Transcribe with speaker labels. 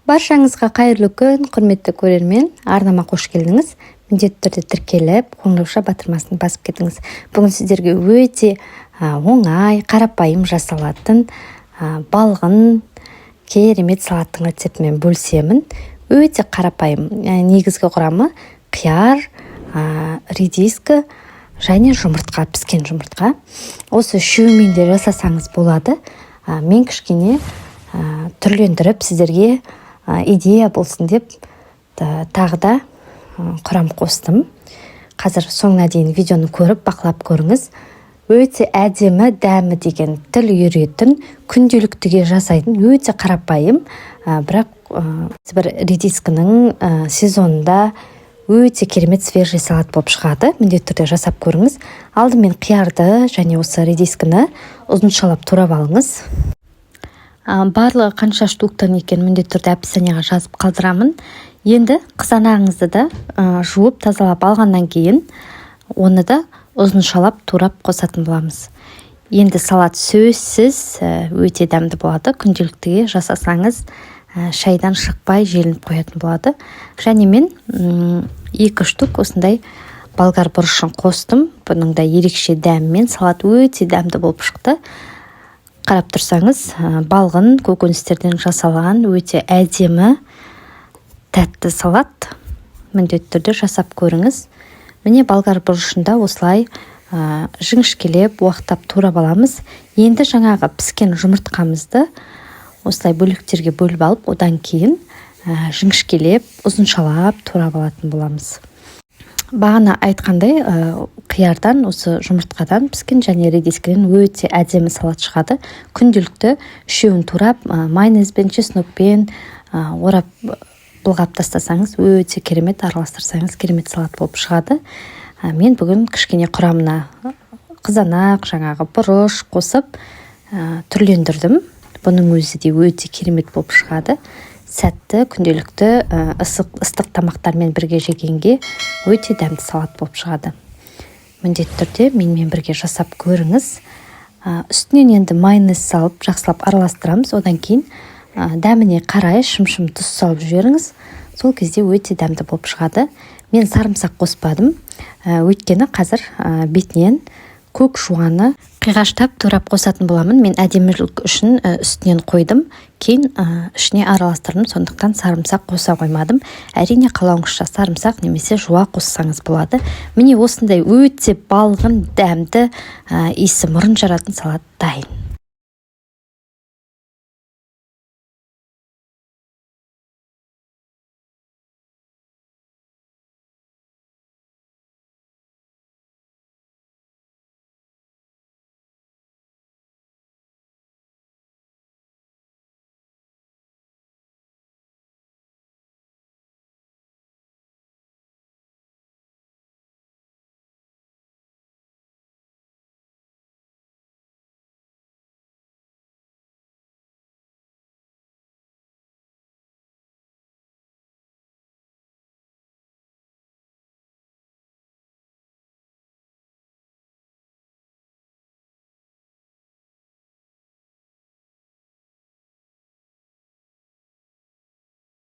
Speaker 1: Баршаңызға қайырлы күн, құрметті көрермен. Арнама қош келдіңіз. Міндетті түрде тіркеліп, қоңырауша батырмасын басып кетіңіз. Бүгін сіздерге өте оңай, қарапайым жасалатын балғын керемет салаттың рецептімен бөлісемін. Өте қарапайым. Негізгі құрамы қияр, редиска және жұмыртқа, піскен жұмыртқа. Осы үшеуімен де жасасаңыз болады. Мен кішкене түрлендіріп сіздерге идея болсын деп тағы да құрам қостым. Қазір соңына дейін видеоны көріп бақылап көріңіз. Өте әдемі, дәмі деген тіл үйретін, күнделіктіге жасайтын өте қарапайым, бірақ бір редискінің сезонында өте керемет свежий салат болып шығады. Міндетті түрде жасап көріңіз. Алдымен қиярды және осы редискіні ұзыншалап турап алыңыз. Барлығы қанша штуктан екен міндетті түрде описанияға жазып қалдырамын. Енді қызанағыңызды да жуып тазалап алғаннан кейін оны да ұзыншалап турап қосатын боламыз. Енді салат сөзсіз өте дәмді болады. Күнделіктіге жасасаңыз шайдан шықпай желініп қоятын болады. Және мен 2 штук осындай болгар бұрышын қостым. Бұның да ерекше дәмімен салат өте дәмді болып шықты. Қарап тұрсаңыз, балғын көкөністерден жасалған өте әдемі тәтті салат. Міндетті түрде жасап көріңіз. Міне болгар бұрышында осылай жіңішкелеп, уақтап турап аламыз. Енді жаңағы піскен жұмыртқамызды осылай бөліктерге бөліп алып, одан кейін жіңішкелеп, ұзыншалап турап алатын боламыз. Бағана айтқандай, қиярдан, осы жұмыртқадан піскен және редискіден өте әдемі салат шығады. Күнделікті үшеуін турап, майонезбен, чеснокпен орап былғап тастасаңыз, өте керемет, араластырсаңыз керемет салат болып шығады. Мен бүгін кішкене құрамына қызанақ, жаңағы бұрыш қосып түрлендірдім. Бұның өзі де өте керемет болып шығады. Сәтті, күнделікті ыстық тамақтармен бірге жегенге өте дәмді салат болып шығады. Міндетті түрде менімен бірге жасап көріңіз. Үстінен енді майонез салып, жақсылап араластырамыз. Одан кейін дәміне қарай шым-шым тұз салып жіберіңіз. Сол кезде өте дәмді болып шығады. Мен сарымсақ қоспадым. Өйткені қазір бетінен көк жуаны қиғаштап турап қосатын боламын. Мен әдемілік үшін үстінен қойдым. Кейін ішіне араластырдым, сондықтан сарымсақ қоса қоймадым. Әрине қалауыңызша сарымсақ немесе жуа қоссаңыз болады. Міне осындай өте балғын, дәмді, иісі мұрын жаратын салат дайын.